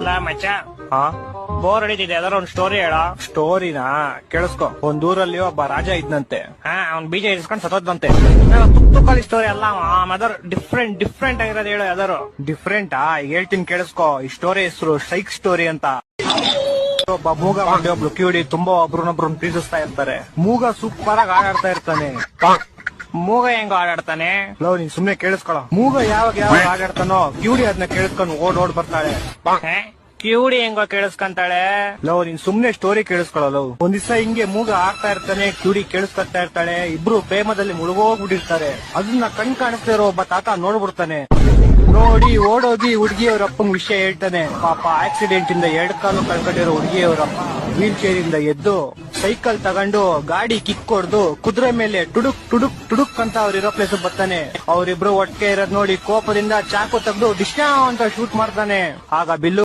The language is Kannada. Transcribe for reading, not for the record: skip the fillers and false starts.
ಲಾ ಮಚ್ಚ, ಹಾ ಬೋರ್ ಹೊಡಿತಿದೆ, ಯಾವ್ದಾರ ಒಂದ್ ಸ್ಟೋರಿ ಹೇಳ. ಸ್ಟೋರಿನಾ? ಕೇಳಿಸ್ಕೊ. ಒಂದೂರಲ್ಲಿ ಒಬ್ಬ ರಾಜ ಇದ್ನಂತೆ. ಅವ್ನ್ ಬೀಜ ಇಸ್ಕೊಂಡ್ ಸತ್ತೋದ್ನಂತೆ. ತುಕ್ಕಳಿ ಸ್ಟೋರಿ ಅಲ್ಲ, ಅದರ ಡಿಫ್ರೆಂಟ್ ಆಗಿರೋದು ಹೇಳು ಯಾವ್ದಾರು. ಡಿಫ್ರೆಂಟಾ? ಹೇಳ್ತೀನಿ ಕೇಳಿಸ್ಕೊ. ಈ ಸ್ಟೋರಿ ಹೆಸರು ಸ್ಟ್ರೈಕ್ ಸ್ಟೋರಿ ಅಂತ. ಒಬ್ಬ ಮೂಗ ಮಾಡಿ ಒಬ್ಳು ಕಿವಿಡಿ ತುಂಬಾ ಒಬ್ರನ್ನೊಬ್ರನ್ನ ಪ್ರೀತಿಸ್ತಾ ಇರ್ತಾರೆ. ಮೂಗ ಸೂಪರ್ ಆಗಿ ಆಡಾಡ್ತಾ ಇರ್ತಾನೆ. ಮೂಗ ಹೆಂಗ ಆಡಾಡ್ತಾನೆ? ಲವ್, ನೀನ್ ಸುಮ್ನೆ ಕೇಳಿಸ್ಕೊಳ. ಮೂಗ ಯಾವಾಗ ಆಡಾಡ್ತಾನೋ ಕಿವಿಡಿ ಅದನ್ನ ಕೇಳಿಸ್ಕೊಂಡು ಓಡ್ ಬರ್ತಾಳೆ. ಕಿವುಡಿ ಹೆಂಗೋ ಕೇಳಿಸ್ಕೊಂತಾಳೆ? ಲವ್, ನೀನ್ ಸುಮ್ನೆ ಸ್ಟೋರಿ ಕೇಳಿಸ್ಕೊಳ. ಲವ್, ಒಂದ್ ದಿವಸ ಹಿಂಗೆ ಮೂಗ ಆಡ್ತಾ ಇರ್ತಾನೆ, ಕಿವಿಡಿ ಕೇಳಿಸ್ಕೊತಾ ಇರ್ತಾಳೆ. ಇಬ್ರು ಪ್ರೇಮದಲ್ಲಿ ಮುಳುಗೋಗ್ಬಿಟ್ಟಿರ್ತಾರೆ. ಅದನ್ನ ಕಾಣಿಸ್ತಾ ಇರೋ ಒಬ್ಬ ತಾತ ನೋಡ್ಬಿಡ್ತಾನೆ. ನೋಡಿ ಓಡೋಗಿ ಹುಡುಗಿಯವ್ರ ಅಪ್ಪಂಗ್ ವಿಷಯ ಹೇಳ್ತಾನೆ. ಪಾಪ ಆಕ್ಸಿಡೆಂಟ್ ಇಂದ 2 ಕಾಲು ಕಳ್ಕೊಂಡಿರೋ ಹುಡುಗಿಯವರಪ್ಪ ವೀಲ್ ಚೇರ್ ಇಂದ ಎದ್ದು ಸೈಕಲ್ ತಗೊಂಡು ಗಾಡಿ ಕಿಕ್ ಹೊಡ್ದು ಕುದುರೆ ಮೇಲೆ ಟುಡುಕ್ ಟುಡುಕ್ ಟುಡುಕ್ ಅಂತ ಅವ್ರಿರೋ ಪ್ಲೇಸ್ ಬರ್ತಾನೆ. ಅವ್ರಿಬ್ರು ಒಟ್ಟಿಗೆ ಇರೋದ್ ನೋಡಿ ಕೋಪದಿಂದ ಚಾಕು ತೆಗೆದು ಡಿಶ್ನಾ ಅಂತ ಶೂಟ್ ಮಾಡ್ತಾನೆ. ಆಗ ಬಿಲ್ಲು